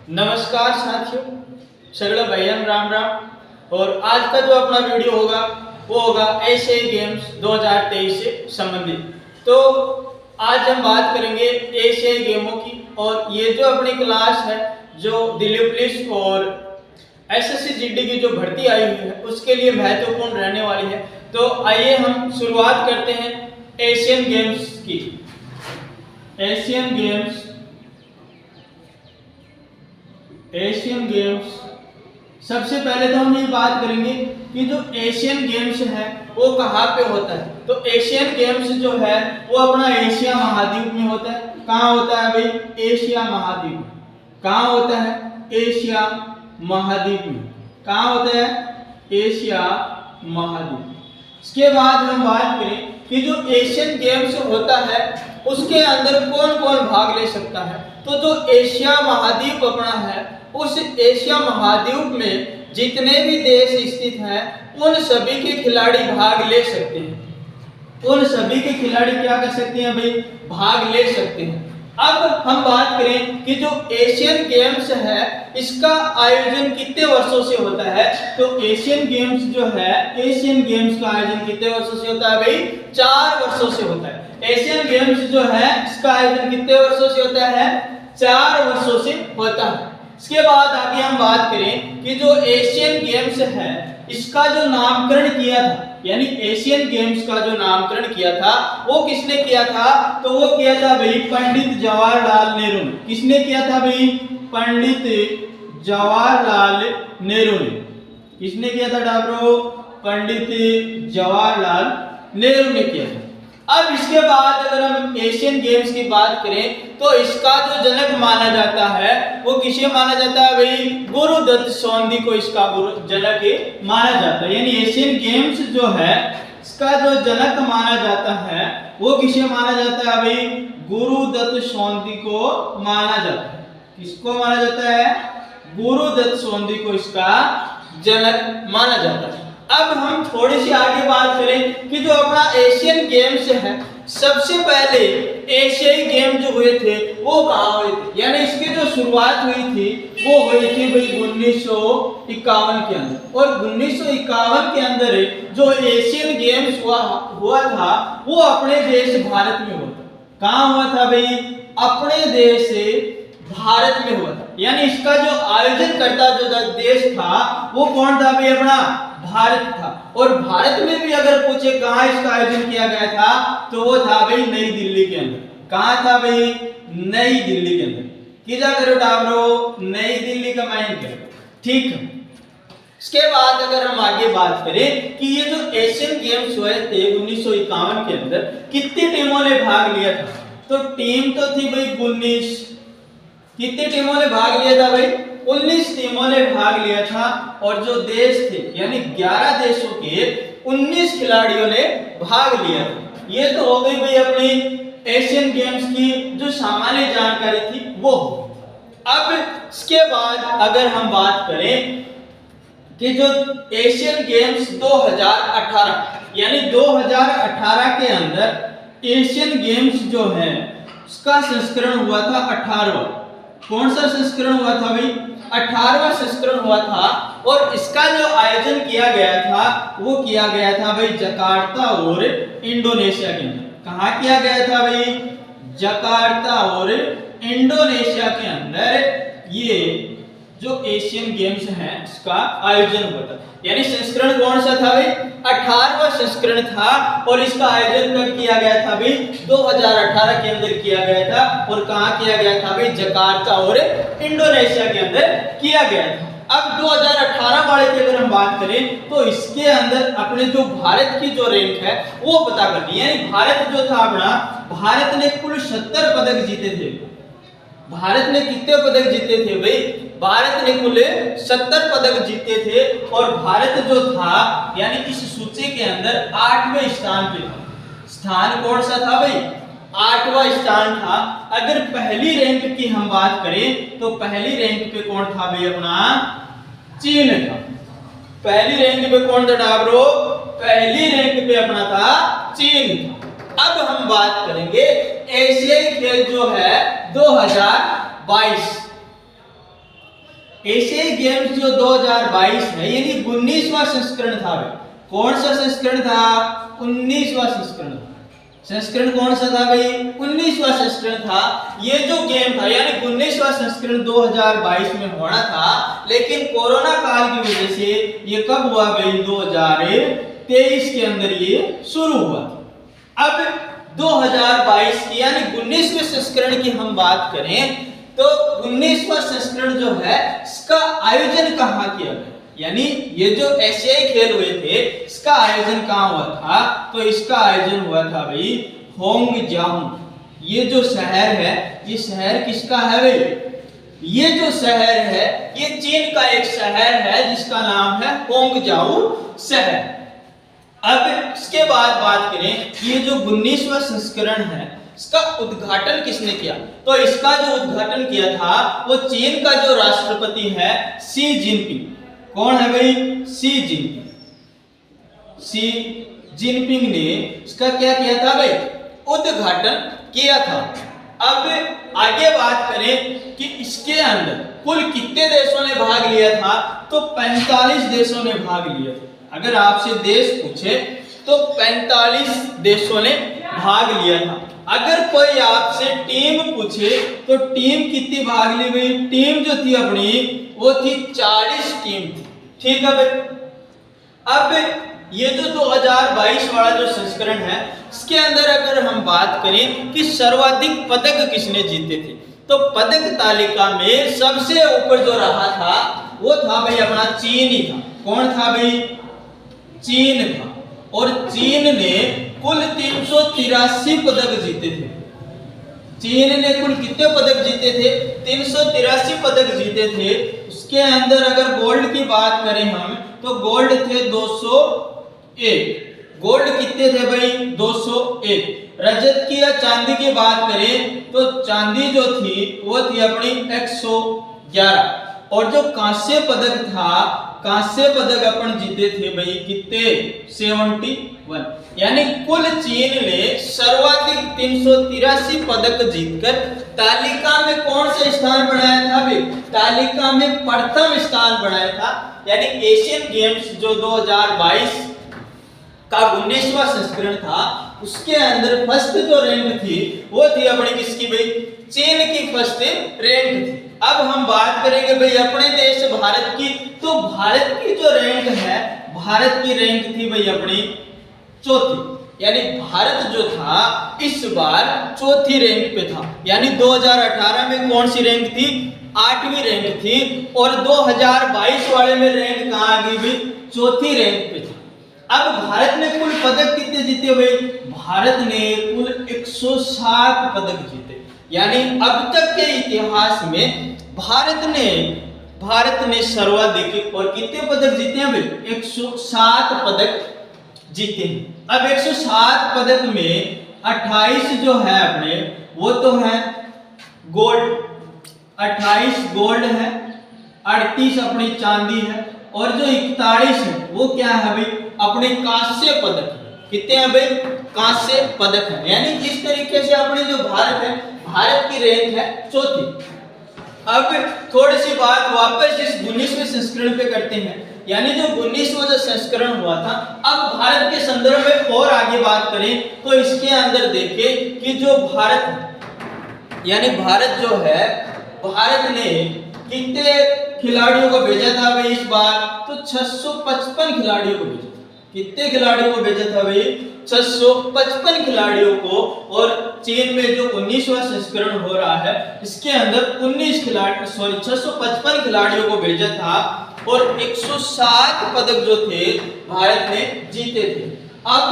नमस्कार साथियों, सगड़ा भैया राम राम। और आज का जो अपना वीडियो होगा वो होगा एशियाई गेम्स 2023 से संबंधित। तो आज हम बात करेंगे एशियाई गेमों की, और ये जो अपनी क्लास है जो दिल्ली पुलिस और एसएससी जीडी की जो भर्ती आई हुई है उसके लिए महत्वपूर्ण रहने वाली है। तो आइए हम शुरुआत करते हैं एशियन गेम्स की। एशियन गेम्स सबसे पहले तो हम ये बात करेंगे कि जो एशियन गेम्स है वो कहाँ पे होता है। तो एशियन गेम्स जो है वो अपना एशिया महाद्वीप में होता है। कहाँ होता है भाई? एशिया महाद्वीप में। कहाँ होता है? एशिया महाद्वीप में। कहाँ होता है? एशिया महाद्वीप। इसके बाद हम बात करें कि जो एशियन गेम्स होता है उसके अंदर कौन कौन भाग ले सकता है। तो जो एशिया महाद्वीप अपना है उस एशिया महाद्वीप में जितने भी देश स्थित हैं उन सभी के खिलाड़ी भाग ले सकते हैं। उन सभी के खिलाड़ी क्या कर सकते हैं भाई? भाग ले सकते हैं। अब हम बात करें कि जो एशियन गेम्स है इसका आयोजन कितने वर्षों से होता है। तो एशियन गेम्स जो है, एशियन गेम्स का आयोजन कितने वर्षों से होता है भाई? 4 वर्षों से होता है। एशियन गेम्स जो है इसका आयोजन कितने वर्षों से होता है? 4 वर्षों से होता है। इसके बाद आगे हम बात करें कि जो एशियन गेम्स है इसका जो नामकरण किया था, यानी एशियन गेम्स का जो नामकरण किया था वो किसने किया था? तो वो किया था भाई पंडित जवाहरलाल नेहरू ने। किसने किया था भाई? पंडित जवाहरलाल नेहरू ने। किसने किया था डाबरो? पंडित जवाहरलाल नेहरू ने किया था। अब इसके बाद अगर हम एशियन गेम्स की बात करें तो इसका जो जनक माना जाता है वो किसे माना जाता है भाई? गुरुदत्त सोंधी को इसका जनक माना जाता है। यानी एशियन गेम्स जो है इसका जो जनक माना जाता है वो किसे माना जाता है भाई? गुरुदत्त सोंधी को माना जाता है। किसको माना जाता है? गुरुदत्त सोंधी को इसका जनक माना जाता है। अब हम थोड़ी सी आगे बात करें कि जो अपना एशियन गेम्स है सबसे पहले एशियाई गेम जो हुए थे वो कहाँ हुए थे, यानी इसकी जो शुरुआत हुई थी वो हुई थी भाई 1951 के अंदर। और 1951 के अंदर जो एशियन गेम्स हुआ था वो अपने देश भारत में हुआ था। कहाँ हुआ था भाई? अपने देश से भारत में हुआ था। यानी इसका जो आयोजन करता जो देश था वो कौन था भाई? अपना भारत था। और भारत में भी अगर पूछे कहाँ इसका आयोजन किया गया था तो वो था भाई नई दिल्ली के अंदर। कहाँ था भाई? नई दिल्ली के अंदर। किया करो डाबरो, नई दिल्ली का माइंड करो, ठीक है। इसके बाद अगर हम आगे बात करें कि ये जो एशियन गेम्स हुए थे 1951 के अंदर कितनी टीमों ने भाग लिया था। तो टीम तो थी भाई 19। कितनी टीमों ने भाग लिया था भाई? 19 टीमों ने भाग लिया था। और जो देश थे यानी 11 देशों के 19 खिलाड़ियों ने भाग लिया था। ये तो हो गई भाई अपनी एशियन गेम्स की जो सामान्य जानकारी थी वो। अब इसके बाद अगर हम बात करें कि जो एशियन गेम्स 2018 यानी 2018 के अंदर एशियन गेम्स जो है उसका संस्करण हुआ था 18वां। कौन सा संस्करण हुआ था भाई? 18वां संस्करण हुआ था। और इसका जो आयोजन किया गया था वो किया गया था भाई जकार्ता और इंडोनेशिया के अंदर। कहाँ किया गया था भाई? जकार्ता और इंडोनेशिया के अंदर ये जो एशियन गेम्स है इसका आयोजन हुआ था। यानी संस्करण कौन सा था भाई? 18वां संस्करण था। और इसका आयोजन कब किया गया था भाई? 2018 के अंदर किया गया था। और कहाँ किया गया था भाई? जकार्ता और इंडोनेशिया के अंदर किया गया था। अब 2018 वाले की अगर हम बात करें तो इसके अंदर अपने जो भारत की जो रैंक है वो पता करनी है। यानी भारत जो था अपना, भारत ने कुल 70 पदक जीते थे। भारत ने कितने पदक जीते थे भाई? भारत ने कुल 70 पदक जीते थे। और भारत जो था यानी इस सूची के अंदर 8वें स्थान पे था। स्थान कौन सा था भाई? 8वां स्थान था। अगर पहली रैंक की हम बात करें तो पहली रैंक पे कौन था भाई? अपना चीन था। पहली रैंक पे कौन था डाबरो? पहली रैंक पे अपना था चीन था। अब हम बात करेंगे एशियाई खेल जो है 2022 एशियाई गेम्स जो 2022 है यानी 19वां संस्करण था भाई। कौन सा संस्करण था? 19वां संस्करण। संस्करण कौन सा था भाई? 19वां संस्करण था। ये जो गेम था यानी 19वां संस्करण 2022 में होना था, लेकिन कोरोना काल की वजह से ये कब हुआ भाई? 2023 के अंदर ये शुरू हुआ। अब 2022 की यानी 19वें संस्करण की हम बात करें तो 19वां संस्करण जो है इसका आयोजन कहाँ किया गया? यानी ये जो एशियाई खेल हुए थे इसका आयोजन कहाँ हुआ था? तो इसका आयोजन हुआ था भाई होंगजाऊ। ये जो शहर है, ये शहर किसका है भाई? ये जो शहर है ये चीन का एक शहर है जिसका नाम है होंगजाऊ शहर। अब इसके बाद बात करें कि ये जो 19वां संस्करण है इसका उद्घाटन किसने किया? तो इसका जो उद्घाटन किया था वो चीन का जो राष्ट्रपति है शी जिनपिंग। कौन है भाई? Xi Jinping. शी जिनपिंग ने इसका क्या किया था भाई? उद्घाटन किया था। अब आगे बात करें कि इसके अंदर कुल कितने देशों ने भाग लिया था? तो 45 देशों ने भाग लिया था। अगर आपसे देश पूछे तो 45 देशों ने भाग लिया था। अगर कोई आपसे टीम पूछे तो टीम कितनी भाग ली भाई? टीम जो थी अपनी वो थी 40 टीम थी। ठीक है भाई। अब ये जो 2022 वाला जो संस्करण है इसके अंदर अगर हम बात करें कि सर्वाधिक पदक किसने जीते थे, तो पदक तालिका में सबसे ऊपर जो रहा था वो था भाई अपना चीन ही था। कौन था भाई? चीन था। और चीन ने कुल 383 पदक जीते थे। चीन ने कुल कितने पदक जीते थे? 383 पदक जीते थे। उसके अंदर अगर गोल्ड की बात करें हम तो गोल्ड थे 201। गोल्ड कितने थे भाई? 201। रजत की या चांदी की बात करें तो चांदी जो थी वो थी अपनी 111। और जो कांस्य पदक था, कांस्य पदक अपन जीते थे भाई कितने? 71। यानी कुल चीन ने सर्वाधिक 383 पदक जीतकर तालिका में कौन सा स्थान बनाया था भाई? तालिका में प्रथम स्थान बनाया था। यानी एशियन गेम्स जो 2022 का 19वां संस्करण था उसके अंदर फर्स्ट जो रैंक थी वो थी अपनी किसकी भाई? चीन की फर्स्ट रैंक थी। अब हम बात करेंगे भाई अपने देश भारत की, तो भारत की जो रैंक है, भारत की रैंक थी भाई अपनी चौथी। यानी भारत जो था इस बार चौथी रैंक पे था। यानी 2018 में कौन सी रैंक थी? 8वीं रैंक थी। और 2022 वाले में रैंक कहाँ आ गई भाई? चौथी रैंक पे था। अब भारत ने कुल पदक कितने जीते भाई? भारत ने कुल 107 पदक जीते। यानी अब तक के इतिहास में भारत ने सर्वाधिक और कितने पदक जीते हैं भाई? 107 पदक जीते हैं। अब 107 पदक में 28 जो है अपने वो तो है गोल्ड, 28 गोल्ड है, 38 अपनी चांदी है और जो 41 है वो क्या है भाई? अपने कांस्य पदक। कितने हैं भाई? कांस्य पदक है। यानी इस तरीके से अपने जो भारत है, भारत की रैंक है चौथी। अब थोड़ी सी बात वापस इस 19वें संस्करण पे करते हैं। यानी जो 19वां जो संस्करण हुआ था, अब भारत के संदर्भ में और आगे बात करें तो इसके अंदर देखें कि जो भारत यानी भारत जो है, भारत ने कितने खिलाड़ियों को भेजा था भाई इस बार? तो 655 खिलाड़ियों को भेजा। कितने खिलाड़ियों को भेजा था भाई? 655 खिलाड़ियों को। और चीन में जो 19वां संस्करण हो रहा है इसके अंदर 655 खिलाड़ियों को भेजा था और 107 पदक जो थे भारत ने जीते थे। अब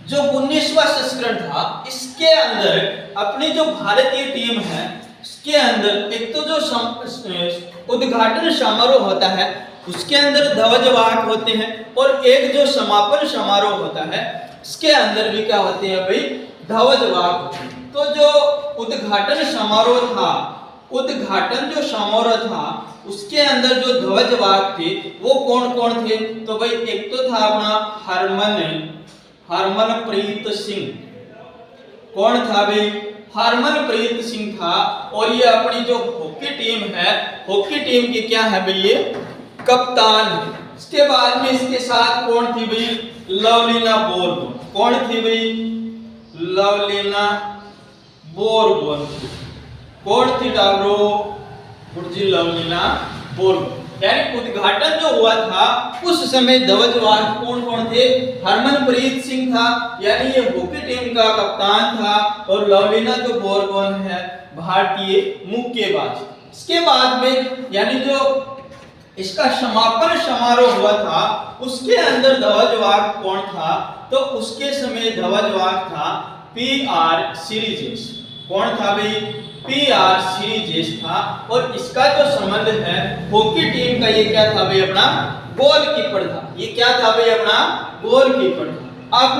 जो 19वां संस्करण था इसके अंदर अपनी जो भारतीय टीम है इसके अंदर एक तो जो उद्घाटन समारोह होता है उसके अंदर ध्वजवाहक होते हैं और एक जो समापन समारोह होता है इसके अंदर भी क्या होते हैं भाई? ध्वजवाहक होते हैं। तो जो उद्घाटन समारोह था, उद्घाटन जो समारोह था उसके अंदर जो ध्वजवाहक थे वो कौन कौन थे? तो भाई एक तो था अपना हरमनप्रीत सिंह। कौन था भाई? हरमनप्रीत सिंह था और ये अपनी जो हॉकी टीम है, हॉकी टीम की क्या है भाई, ये कप्तान है। इसके बाद में इसके साथ कौन थी भाई, लवलीना बोरगोन। कौन थी भाई, लवलीना बोरगोन। कौन थी डाबरो, गुरुजी लवलीना बोरगोन। यानी उद्घाटन जो हुआ था उस समय ध्वजवाहक कौन कौन थे, हरमनप्रीत सिंह था यानी ये हॉकी टीम का कप्तान था, और लवलीना जो बोरगोन है भारतीय मुक्केबाज। इसके बाद में यानी जो इसका समापन समारोह हुआ था उसके अंदर ध्वजवाहक कौन था, तो उसके समय ध्वजवाहक था पीआर सीरीजेस। कौन था भाई, पीआर सीरीजेस था। और इसका जो संबंध है हॉकी टीम का, ये क्या था भाई, अपना गोलकीपर था। ये क्या था भाई, अपना गोलकीपर था। अब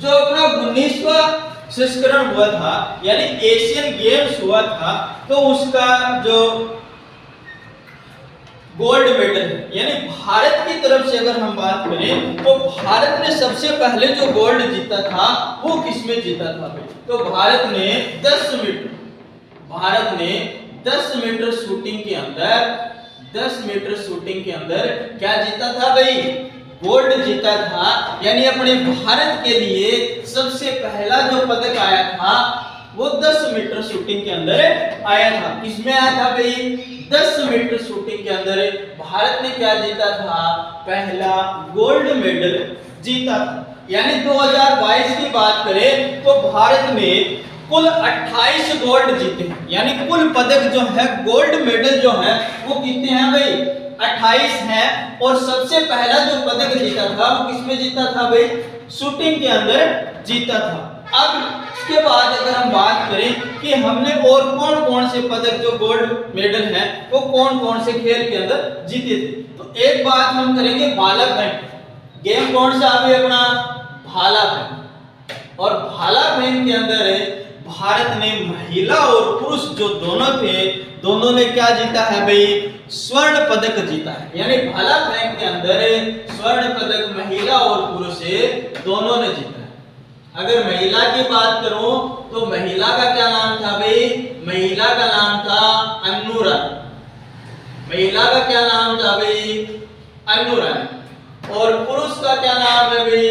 जो अपना 19वां संस्करण हुआ था यानी एशियन गेम्स हुआ था, तो उसका जो गोल्ड मेडल है यानी भारत की तरफ से अगर हम बात करें तो भारत ने सबसे पहले जो गोल्ड जीता था वो किसमें जीता था भाई, तो भारत ने 10 मीटर शूटिंग के अंदर 10 मीटर शूटिंग के अंदर क्या जीता था भाई, गोल्ड जीता था। यानी अपने भारत के लिए सबसे पहला जो पदक आया था वो 10 मीटर शूटिंग के अंदर आया था। किसमें आया था भाई, 10 मीटर शूटिंग के अंदर भारत ने क्या जीता था, पहला गोल्ड मेडल जीता था। यानी 2022 की बात करें तो भारत ने कुल 28 गोल्ड जीते हैं, यानी कुल पदक जो है गोल्ड मेडल जो है वो कितने हैं भाई, 28 हैं। और सबसे पहला जो पदक जीता था वो किसमें जीता था भाई, शूटिंग के अंदर जीता था। अब इसके बाद अगर हम बात करें कि हमने और कौन कौन से पदक जो गोल्ड मेडल है वो कौन कौन से खेल के अंदर जीते थे, तो एक बात हम करेंगे भाला फेंक। गेम कौन सा अभी अपना, भाला फेंक। और भाला फेंक के अंदर भारत ने महिला और पुरुष जो दोनों थे, दोनों ने क्या जीता है भाई, स्वर्ण पदक जीता है। यानी भाला फेंक के अंदर स्वर्ण पदक महिला और पुरुष दोनों ने जीता है। अगर महिला की बात करूं तो महिला का क्या नाम था भाई, महिला का नाम था अन्नू रानी। महिला का क्या नाम था भाई, अन्नू रानी। और पुरुष का क्या नाम है भाई,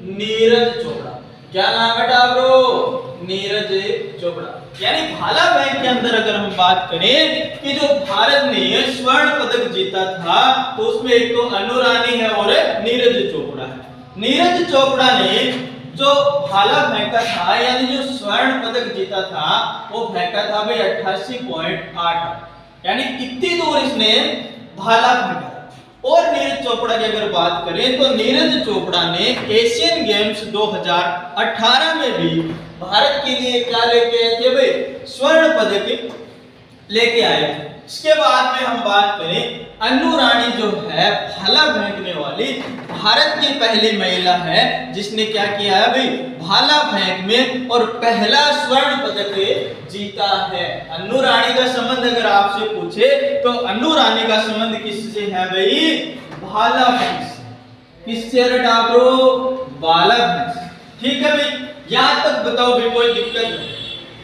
नीरज चोपड़ा। क्या नाम है डाबरो, नीरज चोपड़ा। यानी भाला फेंक के अंदर अगर हम बात करें कि जो भारत ने स्वर्ण पदक जीता था तो उसमें एक तो अन्नू रानी है और नीरज चोपड़ा है। नीरज चोपड़ा ने जो भाला फेंका था यानी जो स्वर्ण पदक जीता था वो फेंका था भाई 88.8, यानी इतनी दूर इसने भाला फेंका। और नीरज चोपड़ा की अगर बात करें तो नीरज चोपड़ा ने एशियन गेम्स 2018 में भी भारत के लिए क्या लेके आए थे भाई, स्वर्ण पदक लेके आए थे। इसके बाद में हम बात करें अन्नू रानी जो है भाला फेंकने वाली भारत की पहली महिला है जिसने क्या किया है भाई, भाला फेंक में और पहला स्वर्ण पदक जीता है। अन्नू रानी का संबंध अगर आपसे पूछे तो अन्नू रानी का संबंध किससे है भाई, भाला फेंक से। किससे डाबरो, भाला फेंक। ठीक है भाई, यहां तक बताओ भाई कोई दिक्कत नहीं।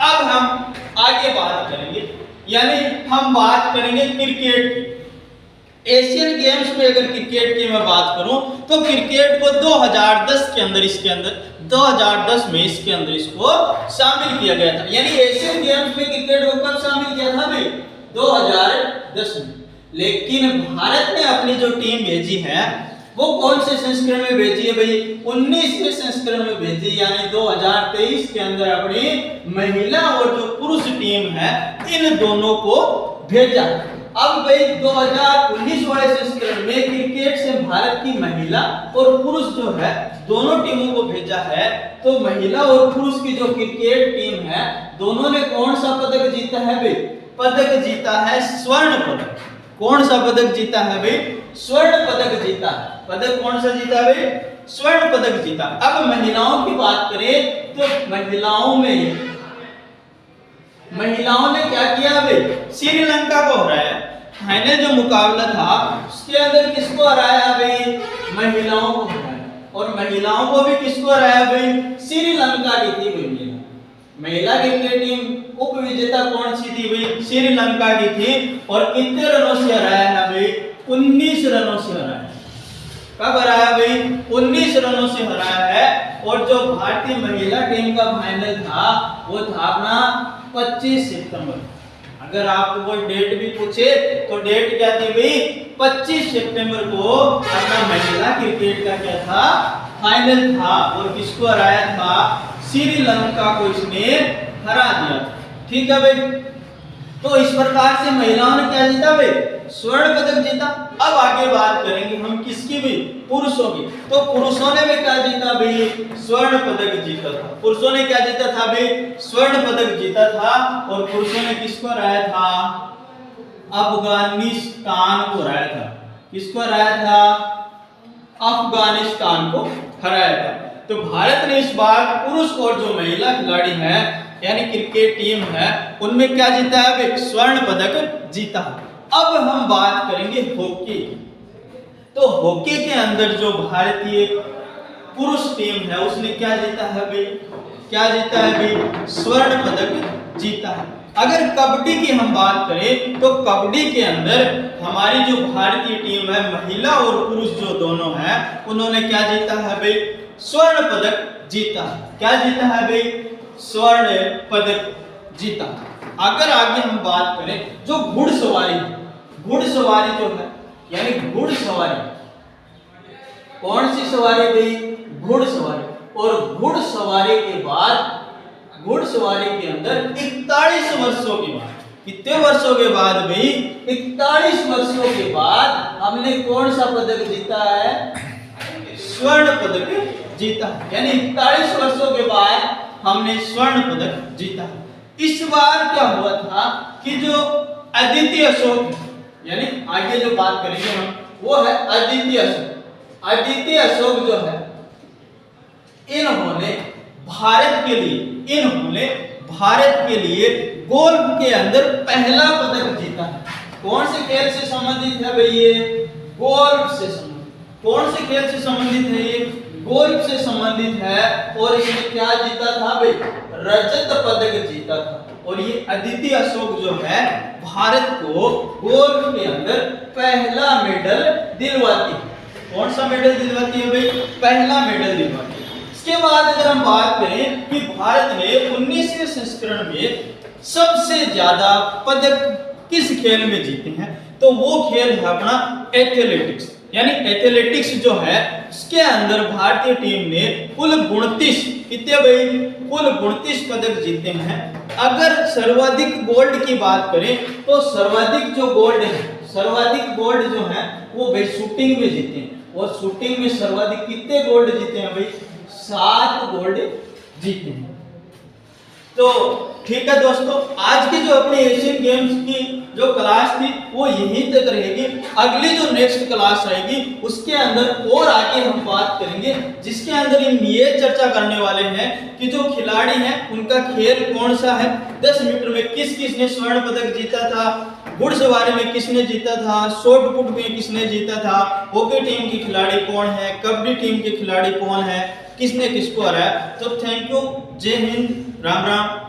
अब हम आगे बात करेंगे यानी हम बात करेंगे क्रिकेट की। एशियन गेम्स में अगर क्रिकेट की मैं बात करूं तो क्रिकेट को 2010 के अंदर 2010 में इसके अंदर इसको शामिल किया गया था। यानी एशियन गेम्स में क्रिकेट को कब शामिल किया था भाई, 2010 में। लेकिन भारत ने अपनी जो टीम भेजी है वो कौन से संस्करण में भेजी है भाई, 19वें संस्करण में भेजी। यानी 2023 के अंदर अपनी महिला और जो पुरुष टीम है इन दोनों को भेजा। अब भाई 2019 वाले संस्करण में क्रिकेट से भारत की महिला और पुरुष जो है दोनों टीमों को भेजा है। तो महिला और पुरुष की जो क्रिकेट टीम है दोनों ने कौन सा पदक जीता है भाई, पदक जीता है स्वर्ण पदक। कौन सा पदक जीता है भाई, स्वर्ण पदक जीता है। पदक कौन सा जीता है भाई, स्वर्ण पदक जीता। अब महिलाओं की बात करें तो महिलाओं ने क्या किया भाई, श्रीलंका को हराया। फाइनल जो मुकाबला था उसके अंदर किसको हराया भाई, महिलाओं को हराया। और महिलाओं को भी किसको हराया भाई, श्रीलंका की थी महिला। महिला क्रिकेट टीम उप विजेता कौन सी थी भाई? श्रीलंका की थी। और कितने रनों से हराया है भाई? 19 रनों से हराया है। कब हराया भाई? 19 रनों से हराया है। और जो भारतीय महिला टीम का फाइनल था वो था अपना 25 सितंबर। अगर आपको कोई डेट भी पूछे तो डेट क्या थी भाई? 25 सितंबर को अपना महिला क्रिकेट का क्या था? फाइनल था। और किसको हराया था? श्रीलंका को इसने हरा दिया। ठीक है भाई। तो इस प्रकार से महिलाओं ने क्या जीता भाई? स्वर्ण पदक जीता। अब आगे बात करेंगे हम किसकी भी? पुरुषों की। तो पुरुषों ने भी क्या जीता भाई? स्वर्ण पदक जीता था। पुरुषों ने क्या जीता था भाई? स्वर्ण पदक जीता था। और पुरुषों ने किसको हराया था? अफगानिस्तान को हराया था। किसको हराया था? अफगानिस्तान को हराया था। तो भारत ने इस बार पुरुष और जो महिला खिलाड़ी है यानी क्रिकेट टीम है उनमें क्या जीता है? स्वर्ण पदक जीता। अब हम बात करेंगे हॉकी। तो हॉकी के अंदर जो भारतीय पुरुष टीम है उसने क्या जीता है भाई? क्या जीता है भाई? स्वर्ण पदक जीता है। अगर कबड्डी की हम बात करें तो कबड्डी के अंदर हमारी जो भारतीय टीम है महिला और पुरुष जो दोनों हैं उन्होंने क्या जीता है भाई? स्वर्ण पदक जीता। क्या जीता है भाई? स्वर्ण पदक जीता। अगर आगे हम बात करें जो घुड़सवारी जो है यानी घुड़सवारी, कौन सी सवारी भाई? घुड़सवारी। और घुड़सवारी के अंदर 41 वर्षों के बाद, कितने वर्षों के बाद भाई? 41 वर्षों के बाद हमने कौन सा पदक जीता है? स्वर्ण पदक जीता। यानी 41 वर्षों के बाद हमने स्वर्ण पदक जीता। इस बार क्या हुआ था कि जो अदिति अशोक यानी आगे जो बात करेंगे हम वो है अदिति अशोक। अदिति अशोक जो है इन्होंने भारत के लिए गोल्फ के अंदर पहला पदक जीता है। कौन से खेल से संबंधित है भाई ये? गोल्फ से संबंधित। कौन से खेल से संबंधित है ये? गोल्फ से संबंधित है। और इसने क्या जीता था भाई? रजत पदक जीता था। और ये अदिति अशोक जो है भारत को गोल्फ के अंदर पहला मेडल दिलवाती है। कौन सा मेडल दिलवाती है भाई? पहला मेडल दिलवाती है। इसके बाद अगर हम बात करें कि भारत ने 19वें संस्करण में सबसे ज्यादा पदक किस खेल में जीते हैं तो वो खेल है अपना एथलेटिक्स। यानी एथलेटिक्स जो है उसके अंदर भारतीय टीम ने कुल 29 कितने भाई? कुल 29 पदक जीते हैं। अगर सर्वाधिक गोल्ड की बात करें तो सर्वाधिक जो गोल्ड जो है वो भाई शूटिंग में जीते हैं। और शूटिंग में सर्वाधिक कितने गोल्ड जीते हैं भाई? 7 गोल्ड जीते हैं। तो ठीक है दोस्तों, आज की जो अपनी एशियन गेम्स की जो क्लास थी वो यहीं तक रहेगी। अगली जो नेक्स्ट क्लास आएगी उसके अंदर और आगे हम बात करेंगे जिसके अंदर हम ये चर्चा करने वाले हैं कि जो खिलाड़ी हैं उनका खेल कौन सा है। 10 मीटर में किसने स्वर्ण पदक जीता था? घुड़सवारी में किसने जीता था? शॉट पुट में किसने जीता था? हॉकी टीम की खिलाड़ी कौन है? कबड्डी टीम के खिलाड़ी कौन है? किसने किसको हराया? तो थैंक यू, जय हिंद, राम राम।